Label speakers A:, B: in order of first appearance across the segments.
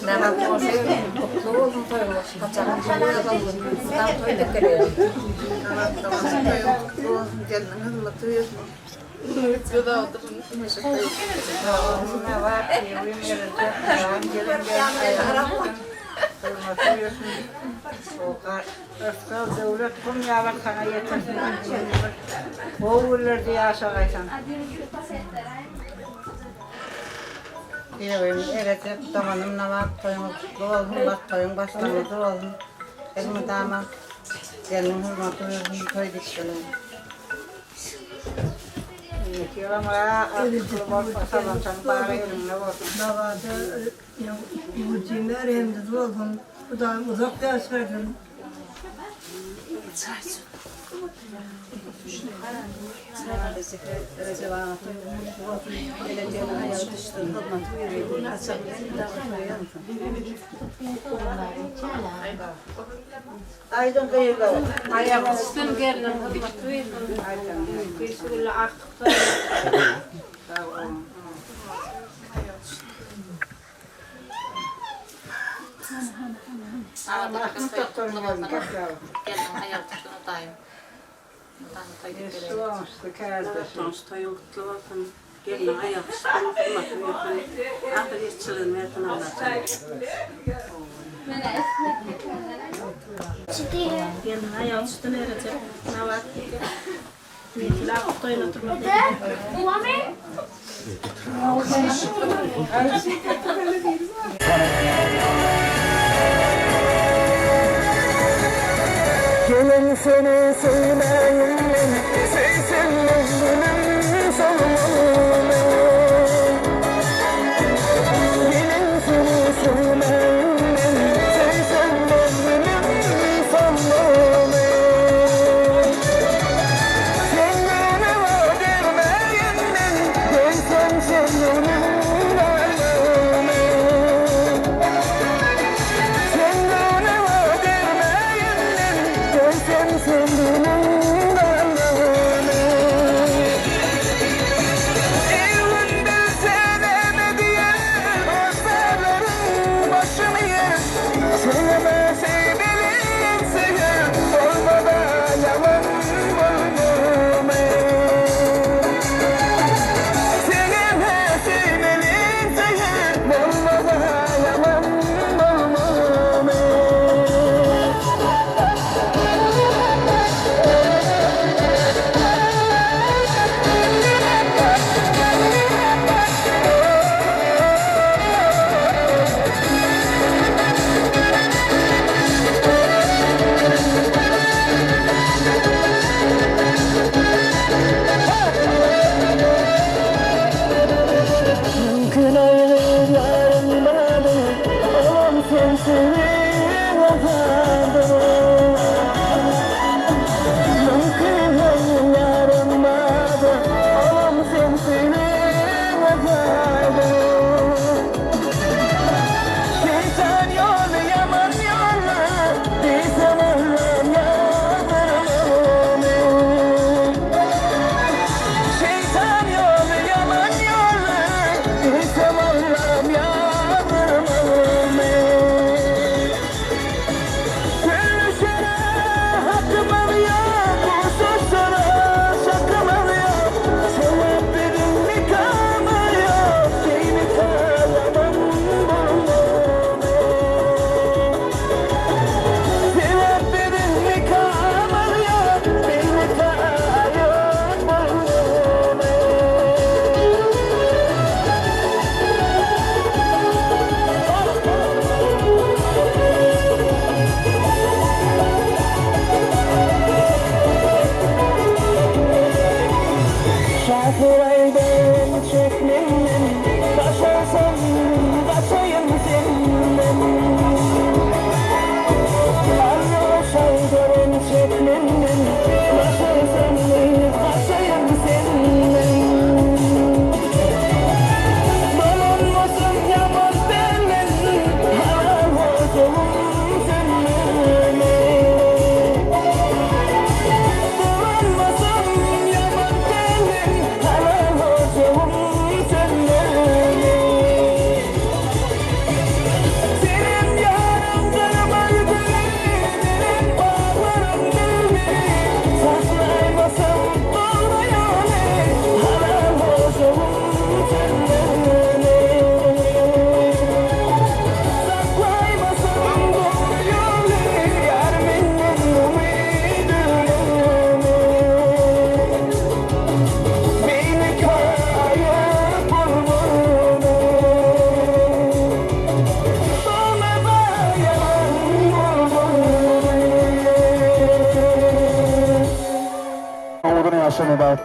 A: Ne yapıyorsun? Mutlu oldum toymuş. Kaçalım toyuyoruz. Tam toyduk geliyor.
B: Tamam mutlu oldum. Geldiniz mutlu oldum. Videoda oturun.
A: Ne var ki? Uyum yerinde. Özgür devlet kum yavar sana yetersin. Oğullar diye aşağıysan. Yine benim evet damanım namaz toyum kutlu olsun, bak toyum başlamazı olsun. Elimi damat, gelin hürmetı versin, toy dikşelim. Yıkıyorum ya, akıllı borçla sabancam, bari elimle olsun.
C: Davada Yurcimler hem de zorgun. Bu da uzakta yaşardım.
A: Aydın kıyırlar. Ayağım
B: Sen geldin mutlu oldum.
A: kıyısıyla aktıkta.
B: Gelin hayal tutun otayım.
D: Toyun kutlu olsun. Gelin ayak üstüne hürmet versin. Ahiretçiliğin versin Allah'ım. Gelin ayak üstüne erecek. Ne var? Niyetiler toyun oturmak.
E: Gelin seni sevmeyin, sevsin gönlüm solmalı. Gelin seni sevmeyin, sevsin gönlüm solmalı. Kendine vadirmeyin, görsem senin almalı. Kendine vadirmeyin, görsem senin almalı. Evinde sevemediğim o sarların başımı yer. Sevme sevdiğin sever, olmadan yalan olmam. Sevme sevdiğin sever, olmadan yalan olmam. Mümkün ayrı yarılmadı, oğlum sensin vafadım. Mümkün ayrı yarılmadı, oğlum sensin vafadım. Şeytan yolu yaman yolu, bilsem ölüm yadırmam. Şeytan yolu yaman yolu, bilsem ölüm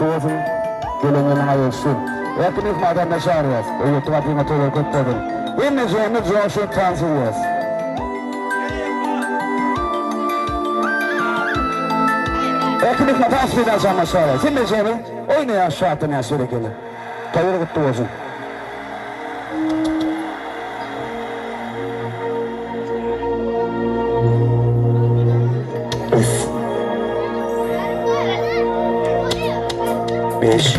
E: kutlu olsun. Gelenin hayırlısı. Hepiniz vatandaşlarız. Öğütü vatandaşı olarak kutlu olun. İmeceğimiz coşun tansiyız. Hepiniz vatandaşlardan sanmışlarız. İmeceğimiz oynayan şartını yaşıyor gelir. Hayırlı kutlu olsun. Beş.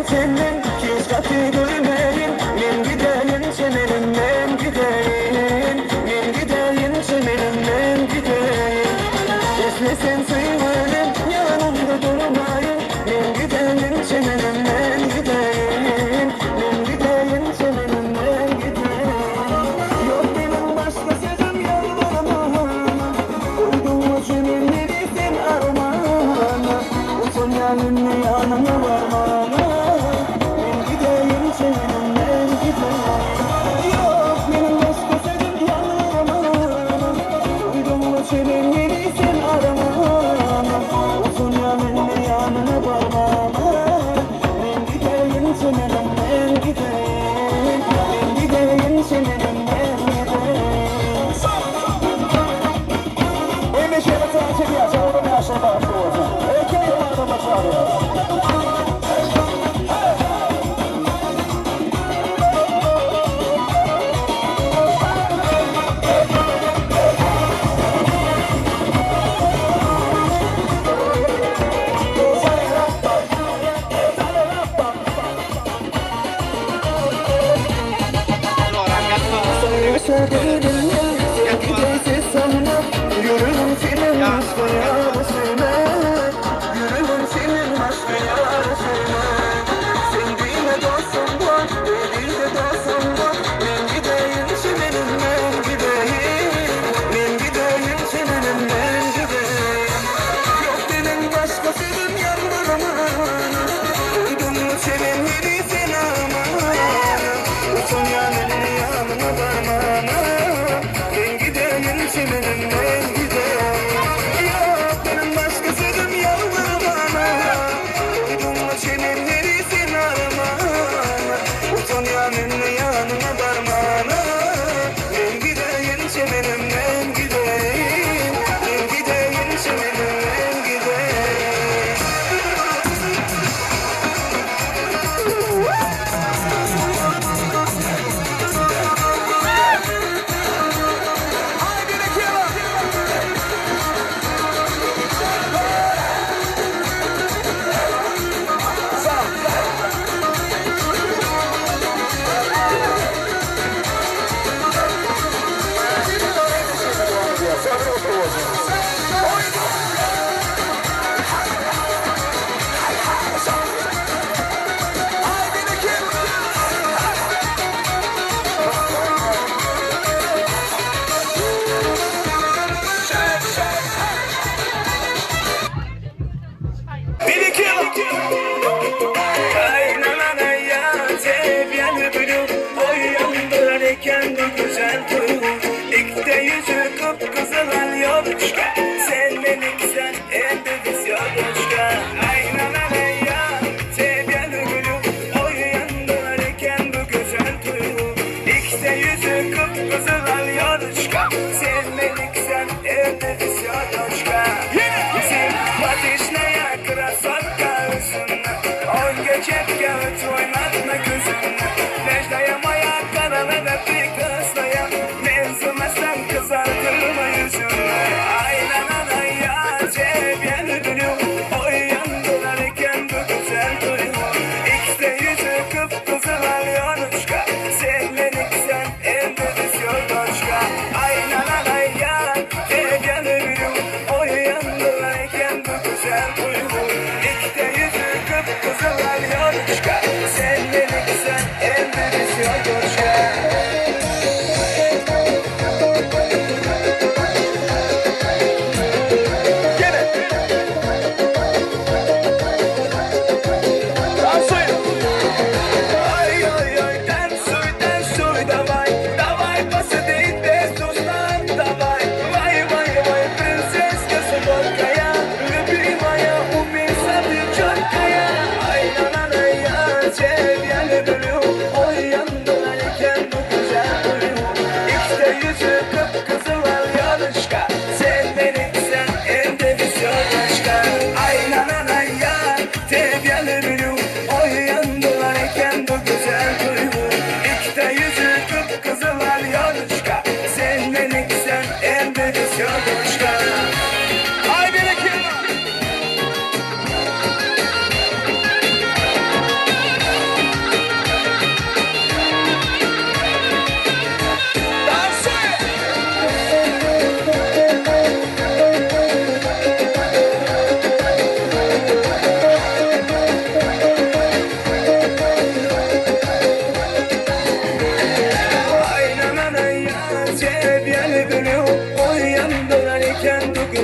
E: Senin kiz katı gülmeyin, men gideyin senin men gideyin, men gideyin senin men gideyin. Esnesen suymanın yanımda durmayın, men gideyin senin men gideyin, men gideyin senin men gideyin. Yok benim başka sözüm yalvarmam, uydum mu senin nefesin armağana, uzun yanın yanına varmam. Yürürüm senin aşkı yarısına, yürürüm senin aşkı yarısına. Sevdiğime dostum var, dediğine dostum var. Men gideyim senin men gideyim, men gideyim senin men gideyim. Yok benim başka sözüm yanlarıma, uydum mu senin yerisin aman. Uzun yanını yanına varmana, men gideyim senin men gideyim. Yok benim başka sözüm yanlarıma, uydum mu senin yerisin aman. Uzun yanını yanına varmana, men gideyim senin men gideyim, men gideyim senin men gideyim.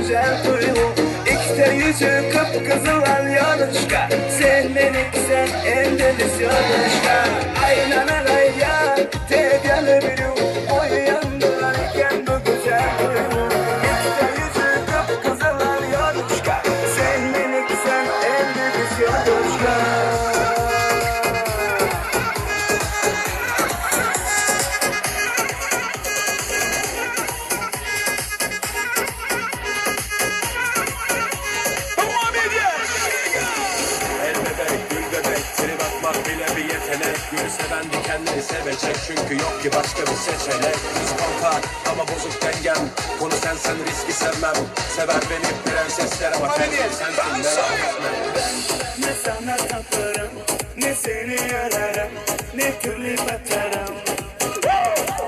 F: güzel duygu. İşte yüzü kıpkızılan yanışka. Sen meneksen en deniz yanışka. Aynanar ya tedyalı bilu. O yandılarken bu güzel duygu. İşte yüzü kıpkızılan yanışka. Sen meneksen en deniz yanışka.
G: Gülü seven dikenleri sevecek çünkü yok ki başka bir seçenek. Spontan ama bozuk dengem. Konu sensen riski sevmem. Sever beni prensesler ama sensin sensin merak etme.
F: Ne sana taparım, ne seni ararım, ne türlü batarım.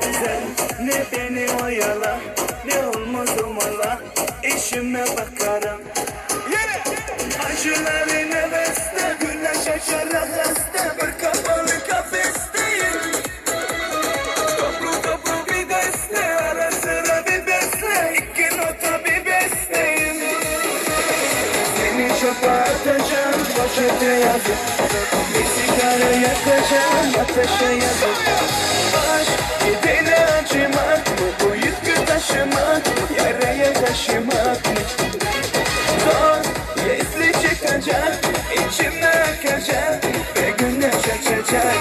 F: Sen ne beni oyalar, ne olmaz umala, işime bakarım. Acıların hevesle, güneş açar hasta, bir kapalı kafesteyim. Toplu bir deste, ara sıra bir besle, iki nota bir besteyim. Seni çöpe atacağım, poşete yazıp, bir sigara yakacağım, ateşe yazıp. Aşk gidene acımak mı, bu yükü taşımak mı, yaraya taşımak mı? Zor, yesli çıkacak, içime akacak ve güneş açacak.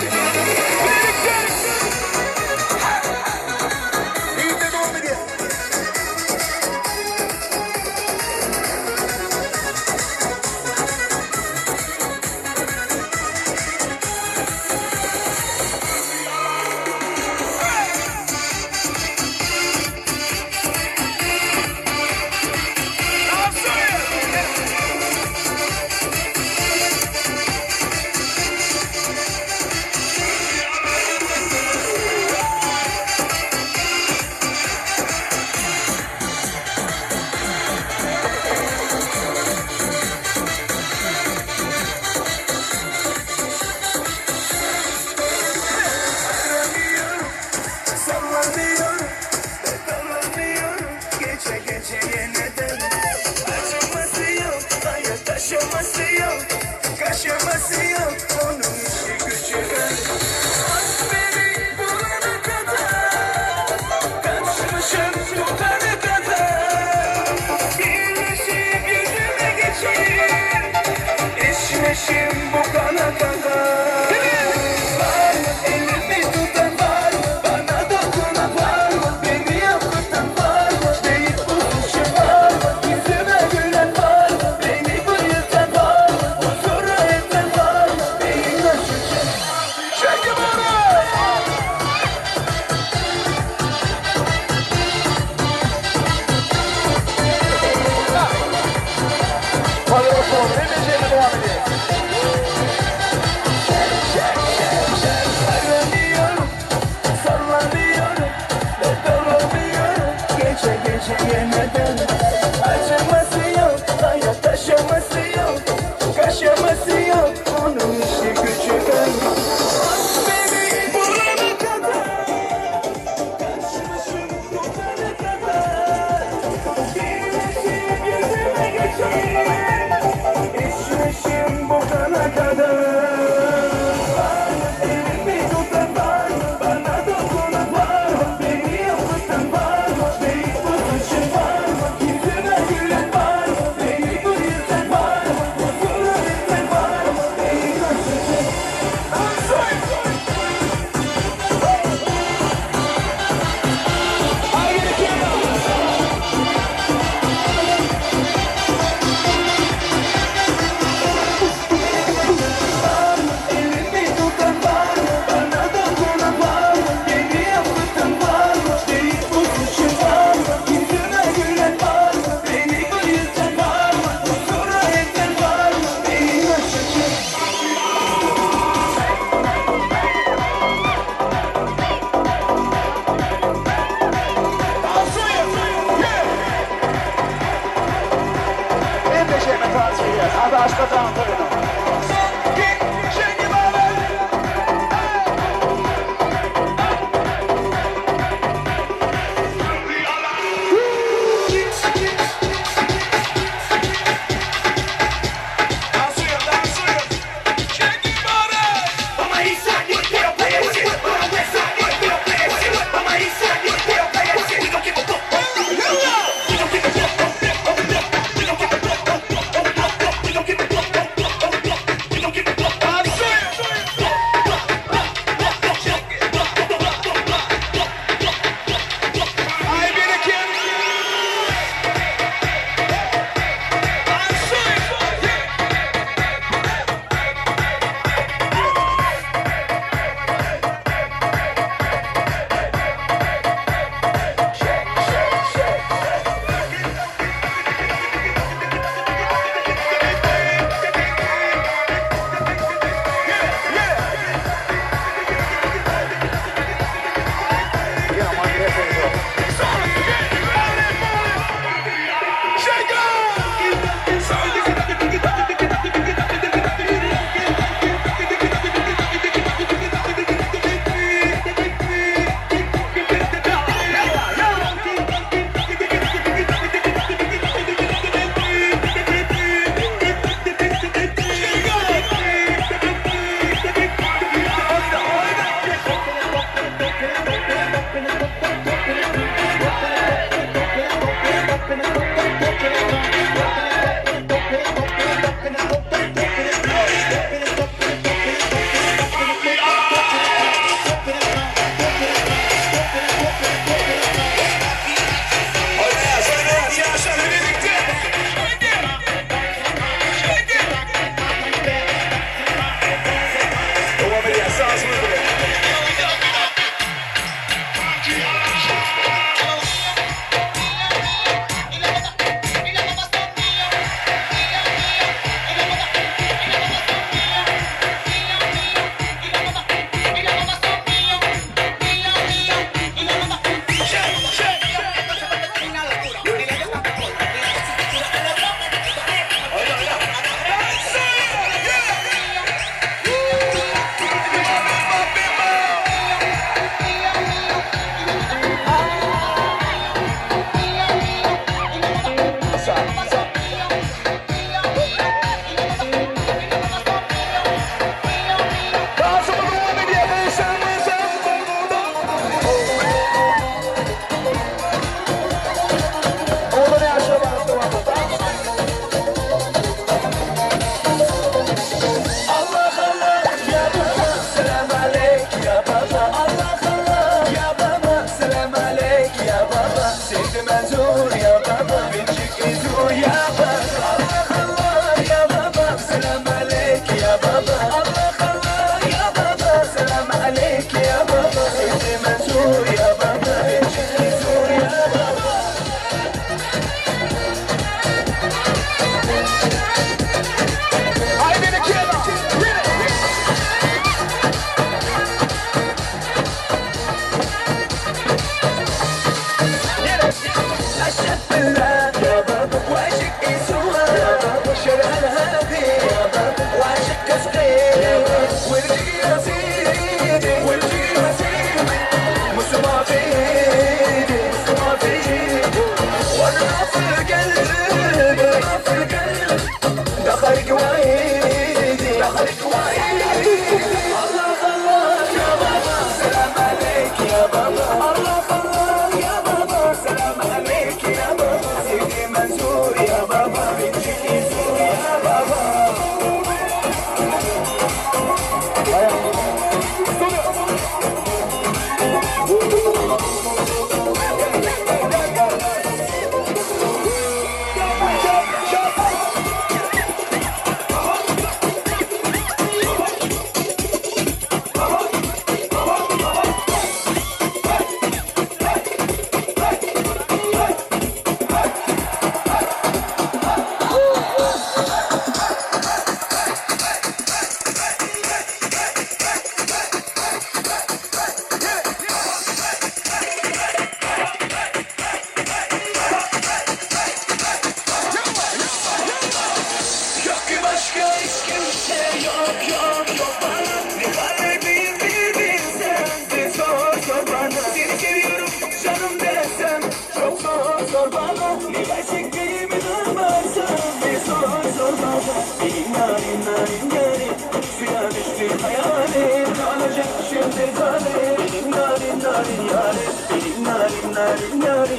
F: narin yari Benim narin narin yari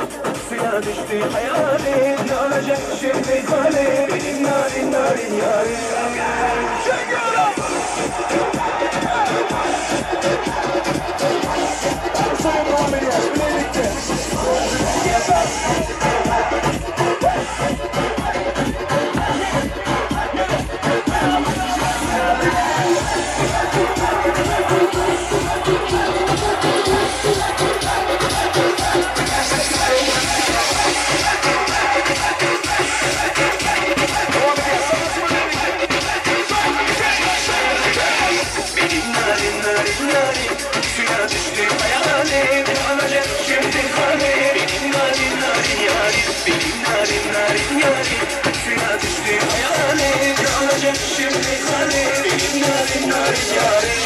F: Suya düştü hayali Ne olacak şimdi hali Benim narin narin yari Çekiyorum Sonra devam ediyoruz birlikte Suya düştü hayali Ne olacak şimdi hali Benim narin narin yari Benim narin narin yari Suya düştü hayali Ne olacak şimdi hali Benim narin narin yari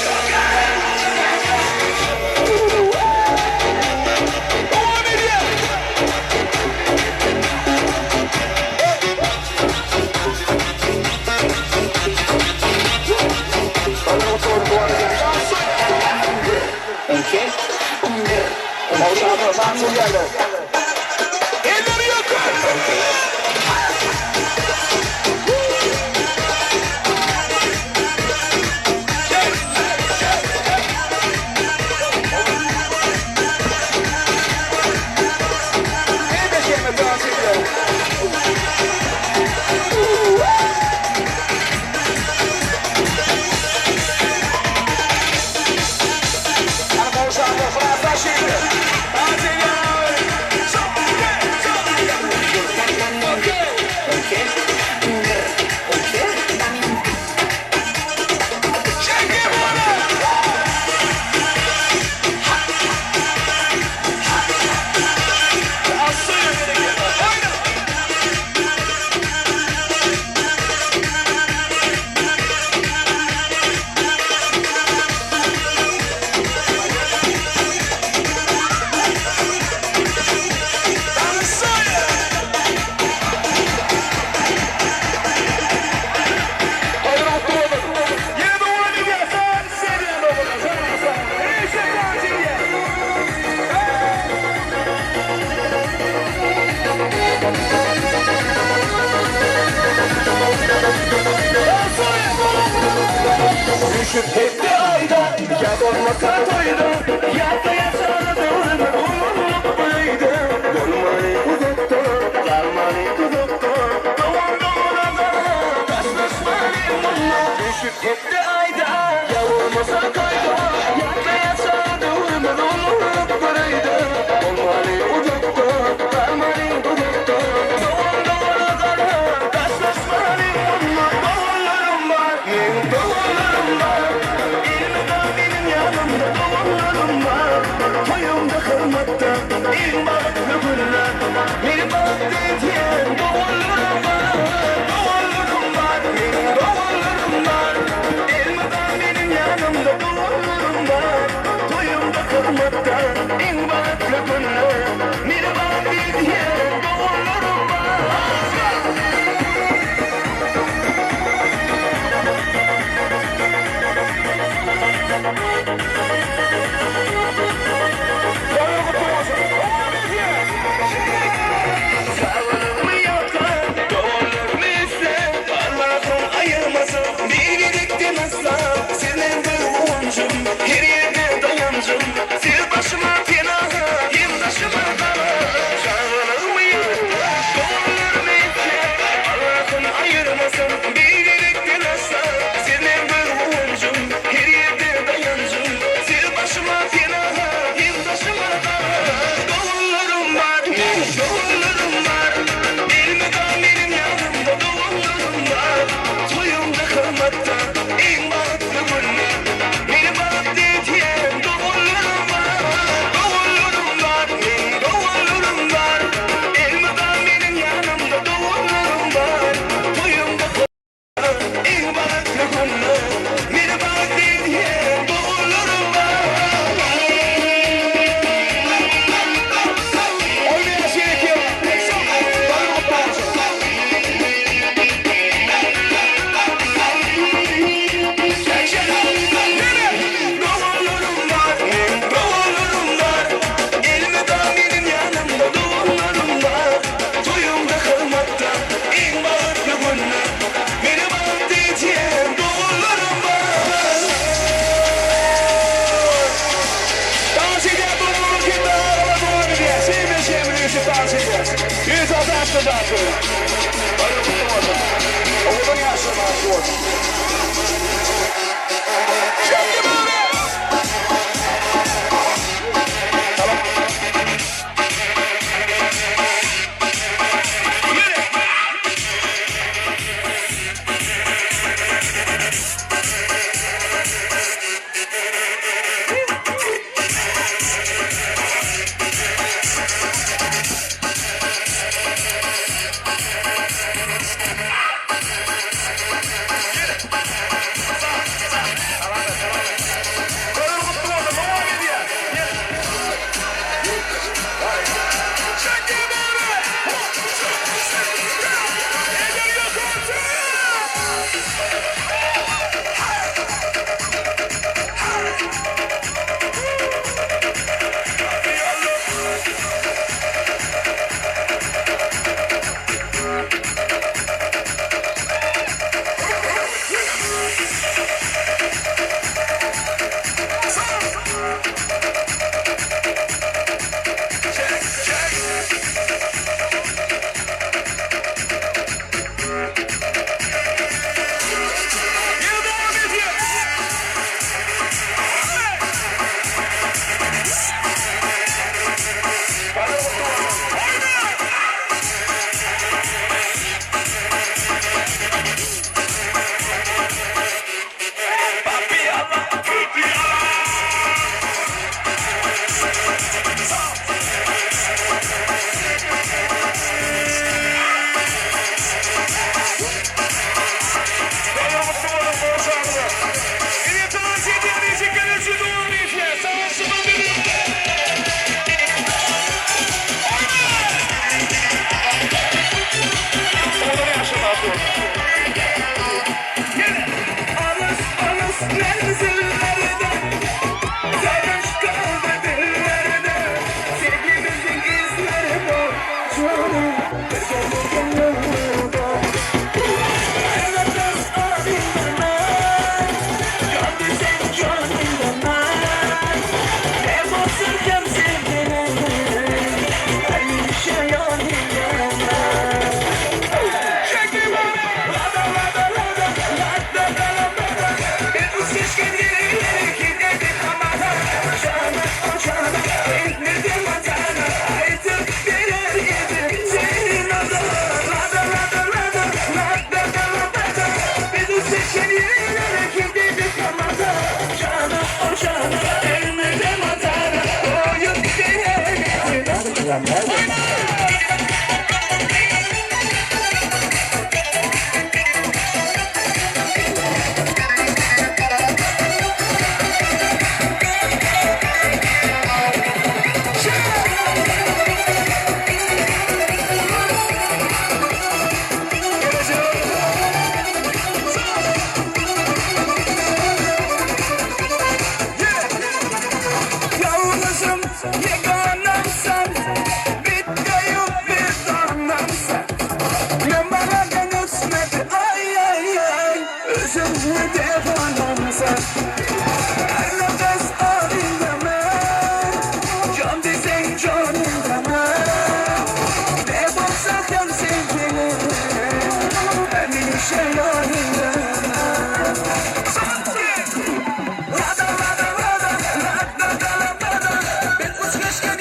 F: Elleri yakın. Düşüp hepsi ayda Ya olmasa toyda Ya da yaşadım Umurluklaydı Dolmayı uzakta Darmayı uzakta Doğan doğana da Taşlaşmayı bununla Düşüp hepsi ayda Ya olmasa toyda Ya da yaşadım Umurluklaydı Dolmayı uzakta Darmayı uzakta Doğan doğana da Taşlaşmayı bununla Doğanlarım var Doğanlarım var benim yanımda doğumlarım var Toyumda kırmakta ilk balıklı güller Bir balık diyen doğumlarım var Doğumlarım var, benim doğumlarım var Elmadan benim yanımda doğumlarım var Toyumda kırmakta ilk balıklı güller Bir balık diyen doğumlarım var Sağlığımı yakar, doğumlarımı ise Parmağım ayırmasın, bir birlikte nasıl Senin bir oyuncum, her yerde dayancım Siz başıma fenaha, kim taşıma dala Sağlığımı yakar, doğumlarımı ise Parmağım ayırmasın, bir birlikte nasıl Senin bir oyuncum, her yerde dayancım Siz başıma fenaha, kim taşıma dala Doğumlarım var, doğumlarım var Elmeden benim yanımda doğumlarım var Toyumda kırmakta en balıklı güller Beni balık diyen doğumlarım var Doğumlarım var, doğumlarım var Elmeden benim yanımda doğumlarım var Toyumda kırmakta en balıklı güller Beni balık diyen doğumlarım var zaten. Hadi unutmadım. Oğlun yaşamak var. Çektim abi. Tamam. Let's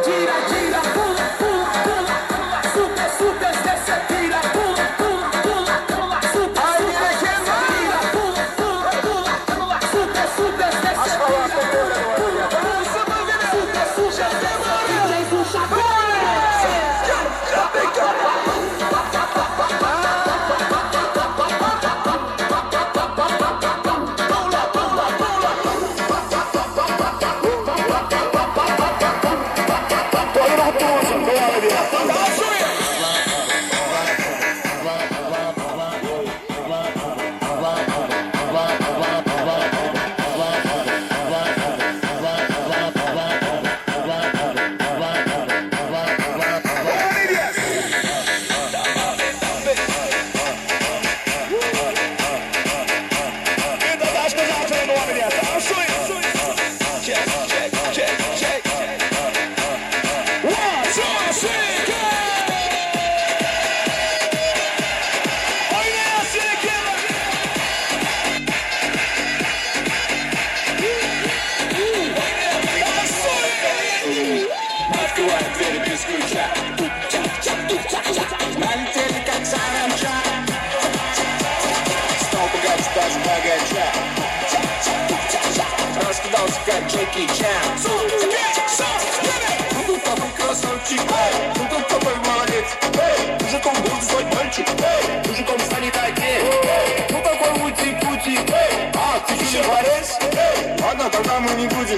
F: gira, gira, pula, pula, pula, pula, super, super, desce, tira, pula, pula, pula, pula, super, super, desce, tira, pula, pula, pula, pula, super, super, desce, tira, pula, pula, pula, super, super, desce, tira. Раскидался как Джеки Чан. Ну тут такой красавчик, ну тут такой молодец. Мужиком будет свой мальчик, мужиком станет один. Ну такой ути-пути, а ты что не борец? Ладно, тогда мы не будем.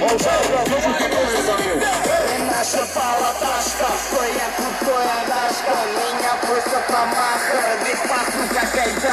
F: Наша палаташка, твоя крутая дашка. Меня просто промахала, ведь пахну как айдашка.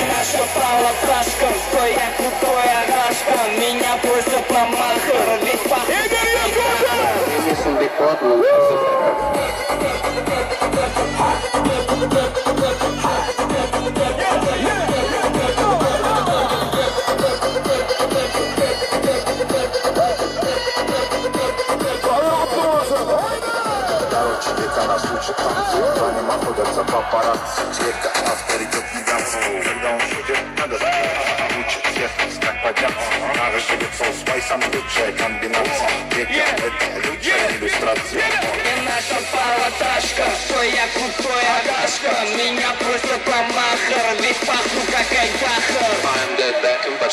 F: Наша палаташка, твоя крутая дашка. Меня просто промахала, ведь пахнет.
H: Где-то нас лучше танцует, за ним охотятся папарацци. Слегка авторитет не даст. Когда он шутит, надо лучше всех как подняться. Надо живется у Спайсом лучшая комбинация. Века это лучшая иллюстрация.
F: Наша палаташка, твоя крутая дашка. Меня просто промахала, ведь пахну как айдаха. I'm the back and back.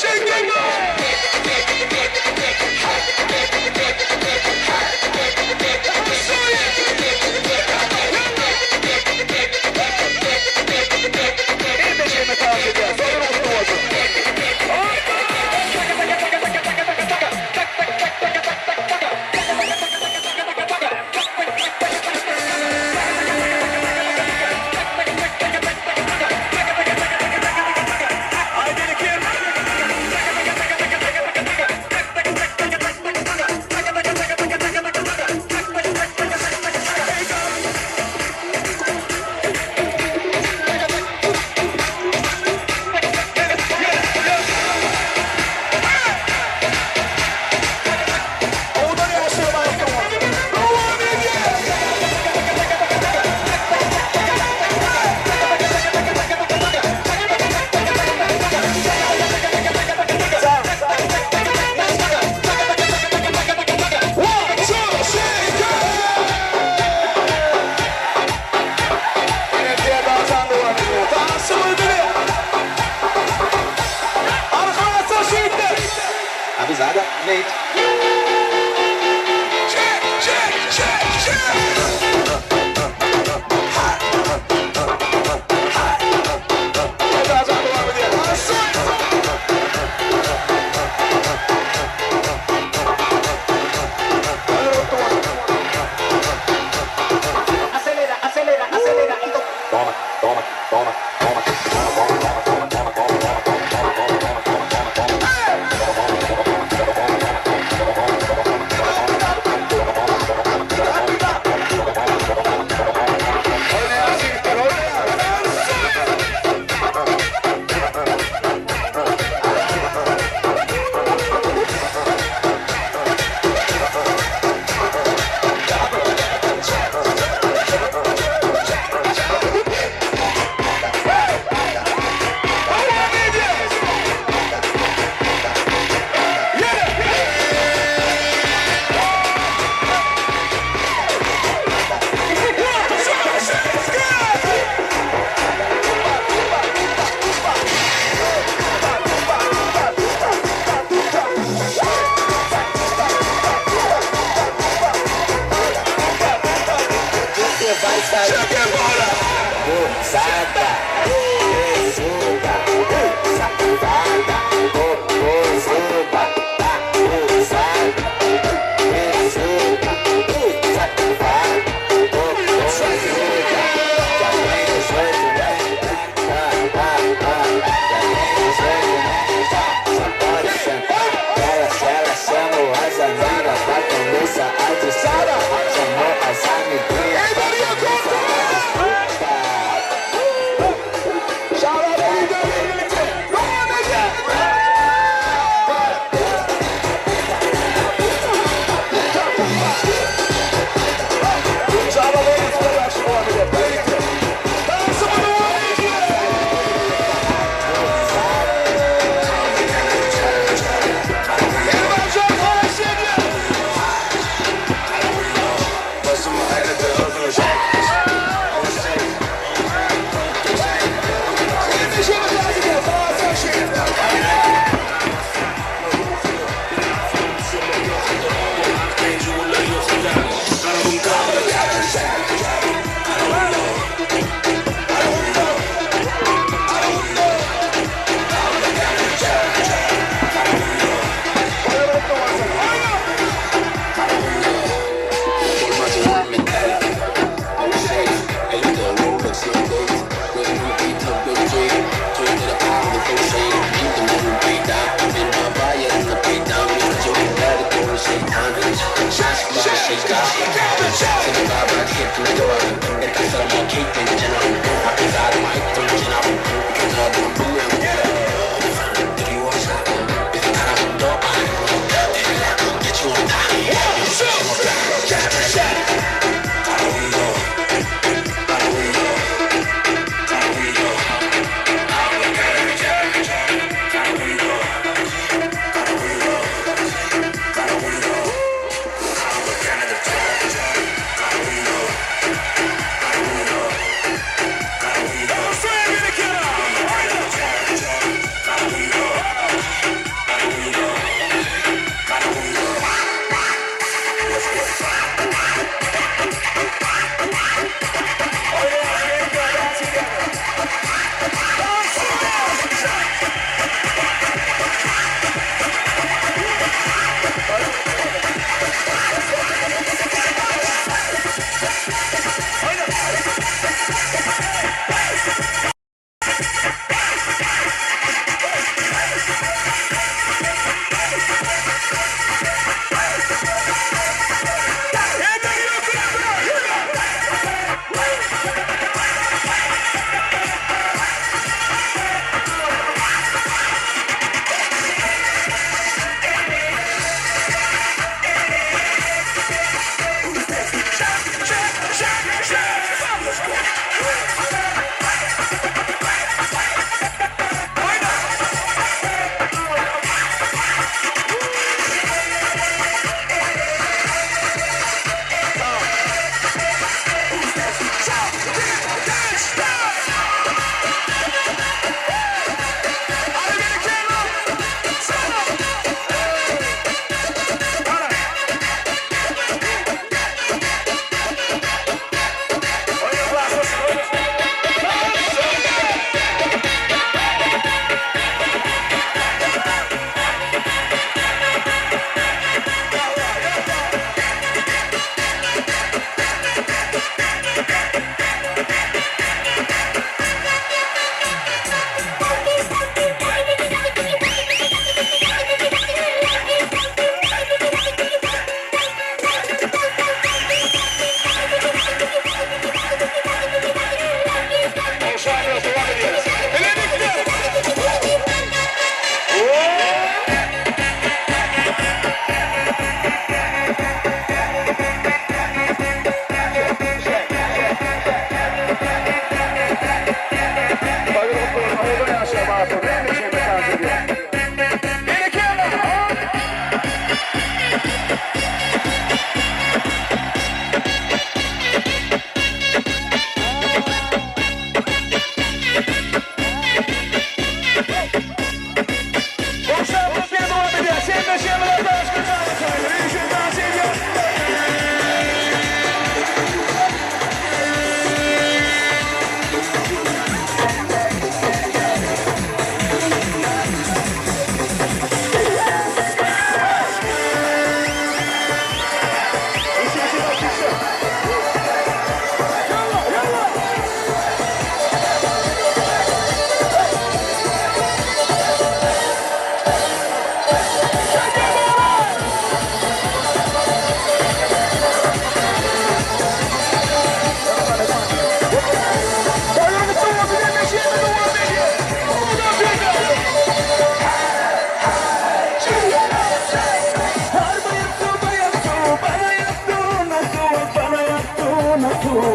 H: Avisada, Nate.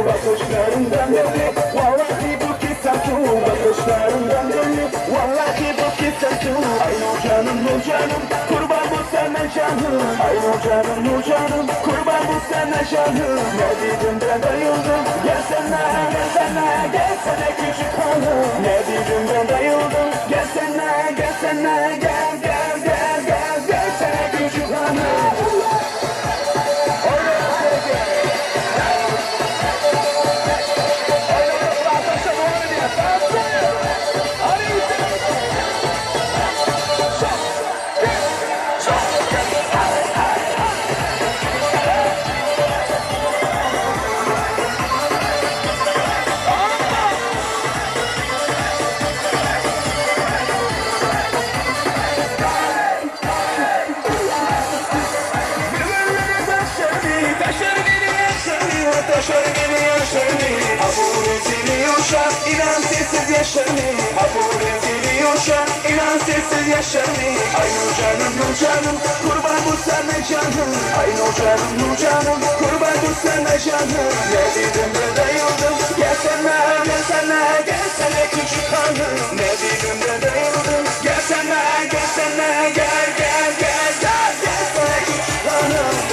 F: bakışlarından belli. Vallahi bu ki sensin, bakışlarından belli. Vallahi bu ki sensin. Ay nur canım, kurban bu sana canım. Ay nur canım, kurban bu sana canım. Ne dedim ben bayıldım, gelsene, gelsene küçük hanım. Ne dedim ben bayıldım, gelsene, gelsene küçük hanım. Taşır gibi yaşarım, bu rezili uşak inan sessiz yaşar mı? Ha bu rezili uşak inan sessiz yaşar mı? Ay nur canım kurban bu sana canım. Ay nur canım kurban bu sana canım. Ne dedim de dayıldım gelsene küçük hanım. Ne dedim de dayıldım gelsene gel gelsene küçük hanım.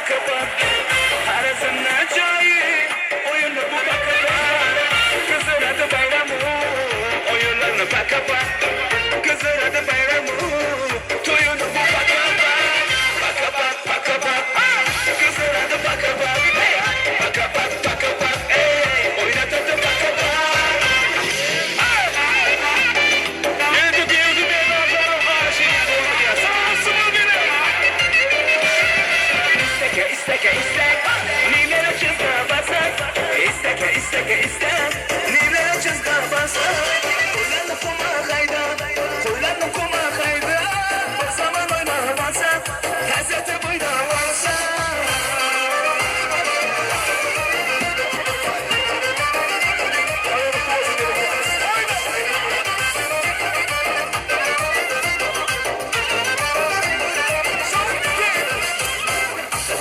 F: bakıp her zannacayı oyunu bu bakıp kızın adı bayramı oyunlarını bakıp kızın adı bayramı toyunu bu bakıp bakıp kızın adı bakıp bakıp oynadı bakıp İsteke Nile çizga basa Kullanı kuma kayda Kullanı kuma kayda Bu zaman oynar basa Hazreti buyda varsa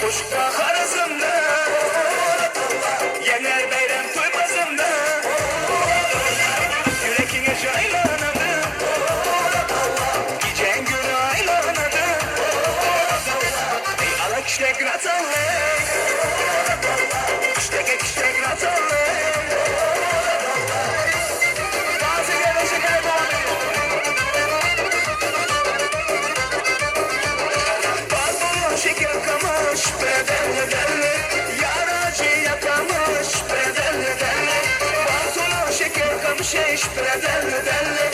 F: Kuşka arasında Yener bayram tuymazında Yürekine çaylanadı Gecen günü aylanadı Ala kiştek ratanlı Kiştek ratanlı Bazı gelecek aybanı Bazı şeker kamış bedelli belli Yaracı yakamış bedelli belli Bazı şeker kamış eş bedelli belli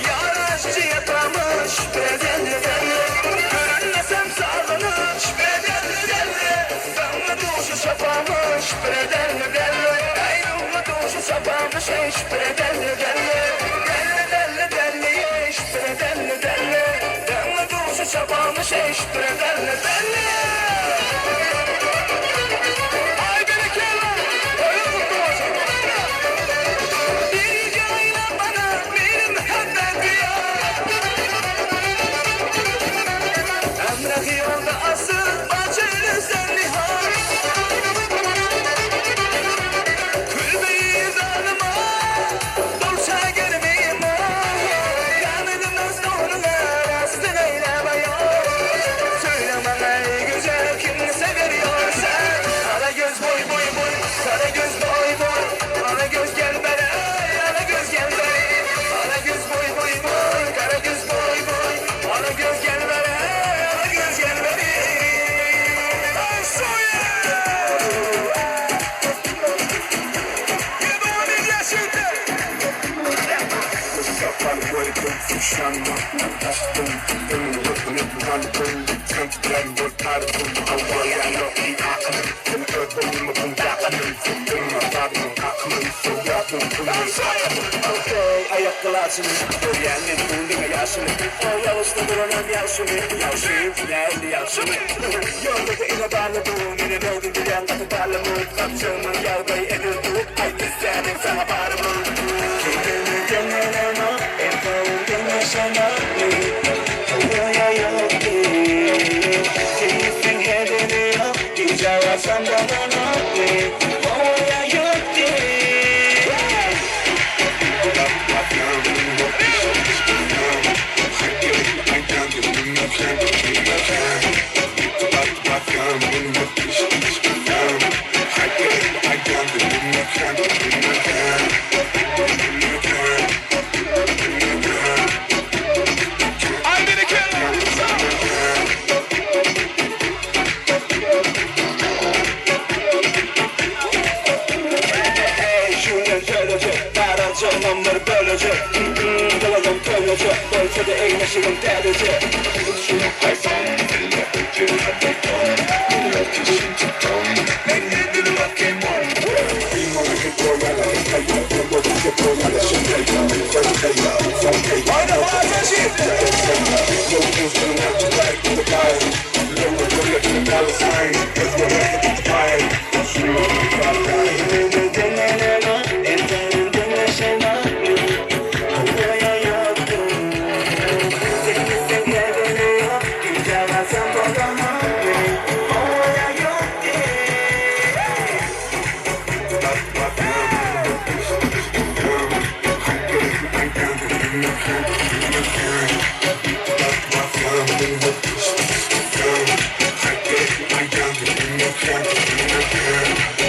F: Yaracı yakamış bedelli belli Görünmesem sağlanış bedelli belli Damla duşu şapamış bedelli belli Ayrılma duşu şapamış eş bedelli belli Belli belli eş bedelli belli Damla duşu şapamış eş bedelli belli Ay beni kela Oyun tuttu Bir yayla bana benim haber diyor Emrah yolda asıl bacını sen nihal Kulbeyi zalıma Dursa görmeyeyim Yanıdım dostluğuna Rastın eyleme yok Söyleme ey güzel kim seviyorsa Ara göz boy boy boy Kara göz boy boy Ara göz gel bana Ara göz gel bana Ara göz boy boy boy Kara göz boy boy Ara göz gel bana Ara göz gel bana Ay soya Give on in yaşıntı Kapan gördüm fuşanma Açtım Önümü bakın Kentler gösterdim Havaya yok bir aklım Seni öldüm bundaklım Sıktım atardım aklım Soyadım bunu Okey ayakkılasını Öğrendim bundum yaşını O yavuzda duranım yaşını Yaşıyım geldi yaşını Yolda da inadarladım Yine öldüm bir yanda tutarlamı Kapçımın yavgayı edildi Ay istedim sana bağrımı Kendimi deneleme Efendim yaşana Havaya yok Keyifin hedeni yok Diyeceğim bana Havaya yok Number bölecek Dalalım köylecek Böylece de eğleşirim derece Şunu hayvan Elle ötür hadi don Millet kişin tutan Neyledir bakayım on Bilmem ki koyala Kaya Yolda bize koyala Şimdeyla Kaya Son kaya Haydi haydi şimdi Yolcuz bunu yaptılar Bunu kay Yolda böyle bir dalı sign Özgürlük tutmayın Şunu hayvan Deneleme Efendim denleşeme Havaya yoktun Sevgisi geleni yok Güzel sen bana Havaya yoktun can't see again.